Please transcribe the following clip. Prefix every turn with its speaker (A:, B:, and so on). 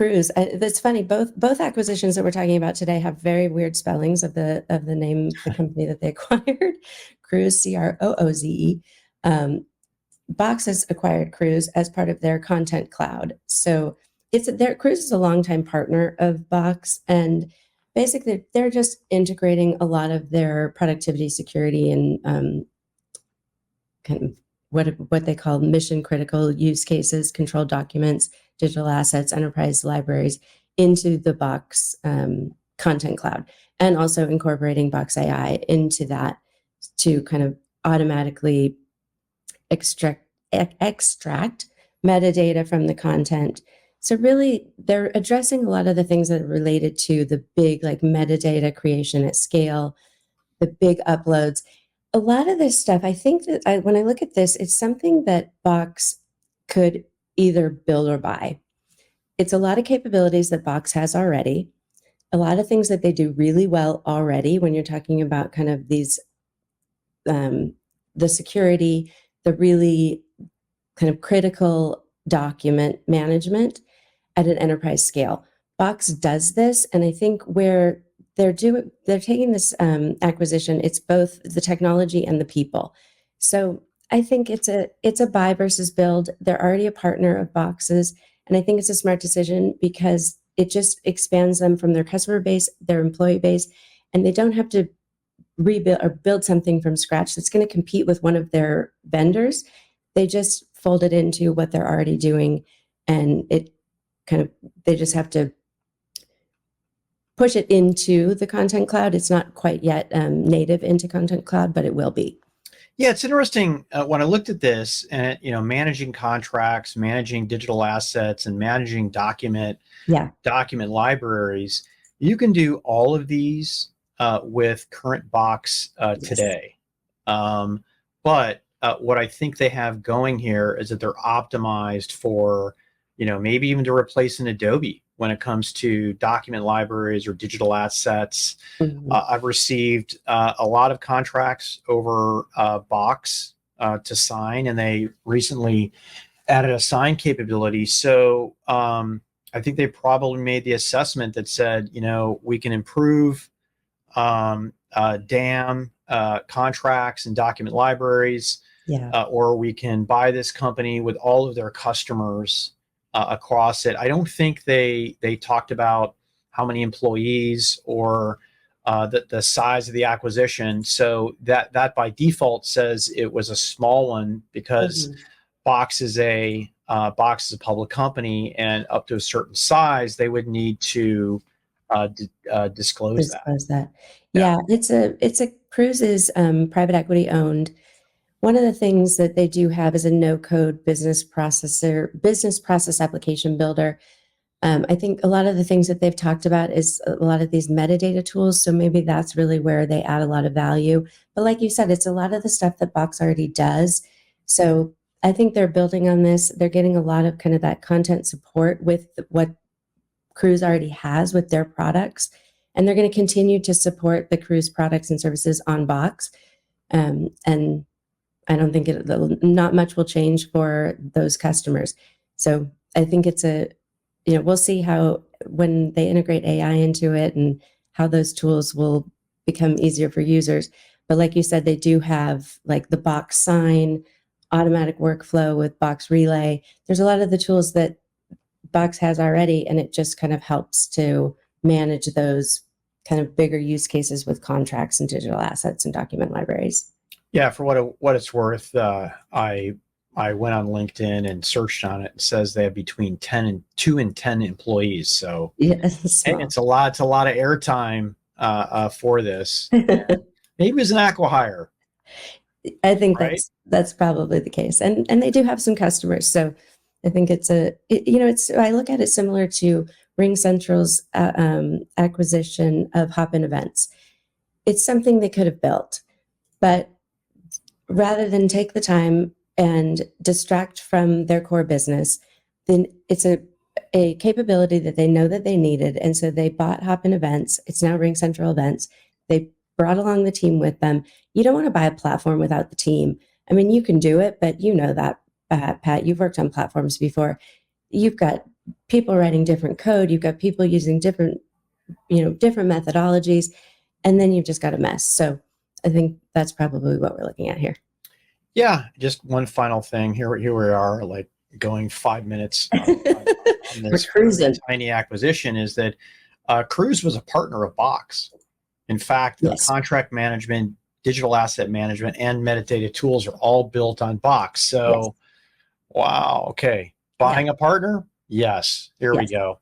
A: Cruz. That's funny. Both acquisitions that we're talking about today have very weird spellings of the name of the company that they acquired. Crooze, Crooze. Box has acquired Cruz as part of their content cloud. So Cruz is a longtime partner of Box, and basically they're just integrating a lot of their productivity, security, and kind of what they call mission critical use cases, controlled documents, digital assets, enterprise libraries into the Box content cloud, and also incorporating Box AI into that to kind of automatically extract metadata from the content. So really, they're addressing a lot of the things that are related to the big like metadata creation at scale, the big uploads. A lot of this stuff, I think that when I look at this, it's something that Box could either build or buy. It's a lot of capabilities that Box has already, a lot of things that they do really well already when you're talking about kind of these, the security, the really kind of critical document management at an enterprise scale. Box does this, and I think where they're taking this acquisition, it's both the technology and the people. So I think it's a buy versus build. They're already a partner of Box's, and I think it's a smart decision because it just expands them from their customer base, their employee base, and they don't have to rebuild or build something from scratch that's going to compete with one of their vendors. They just fold it into what they're already doing, and they just have to push it into the Content Cloud. It's not quite yet native into Content Cloud, but it will be.
B: Yeah, it's interesting when I looked at this and, managing contracts, managing digital assets, and managing document libraries. You can do all of these with current Box today. But what I think they have going here is that they're optimized for, maybe even to replace an Adobe when it comes to document libraries or digital assets.
A: Mm-hmm.
B: I've received a lot of contracts over Box to sign, and they recently added a sign capability. So I think they probably made the assessment that said, we can improve DAM contracts and document libraries, or we can buy this company with all of their customers across it. I don't think they talked about how many employees or the size of the acquisition. So that by default says it was a small one because Box is a public company, and up to a certain size, they would need to disclose that.
A: Yeah, it's a Cruz is private equity owned. One of the things that they do have is a no-code business process application builder. I think a lot of the things that they've talked about is a lot of these metadata tools. So maybe that's really where they add a lot of value. But like you said, it's a lot of the stuff that Box already does. So I think they're building on this. They're getting a lot of kind of that content support with what Cruz already has with their products. And they're going to continue to support the Cruz products and services on Box. And I don't think not much will change for those customers. So I think it's we'll see how when they integrate AI into it and how those tools will become easier for users. But like you said, they do have like the Box Sign, automatic workflow with Box Relay. There's a lot of the tools that Box has already, and it just kind of helps to manage those kind of bigger use cases with contracts and digital assets and document libraries.
B: Yeah, for what it's worth, I went on LinkedIn and searched on it. It says they have between 2 and 10 employees. So it's a lot of airtime for this. Maybe it was an acqui-hire.
A: I think that's probably the case, and they do have some customers. So I think I look at it similar to RingCentral's acquisition of Hopin Events. It's something they could have built, but rather than take the time and distract from their core business, then it's a capability that they know that they needed. And so they bought Hopin Events. It's now RingCentral Events. They brought along the team with them. You don't want to buy a platform without the team. I mean, you can do it, but you know that, Pat, you've worked on platforms before. You've got people writing different code. You've got people using different, different methodologies, and then you've just got a mess. So I think that's probably what we're looking at here.
B: Yeah. Just one final thing here. Here we are, like going 5 minutes on this tiny acquisition, is that Cruz was a partner of Box. In fact, their contract management, digital asset management, and metadata tools are all built on Box. So, wow. Okay. Buying a partner? Yes. Here we go.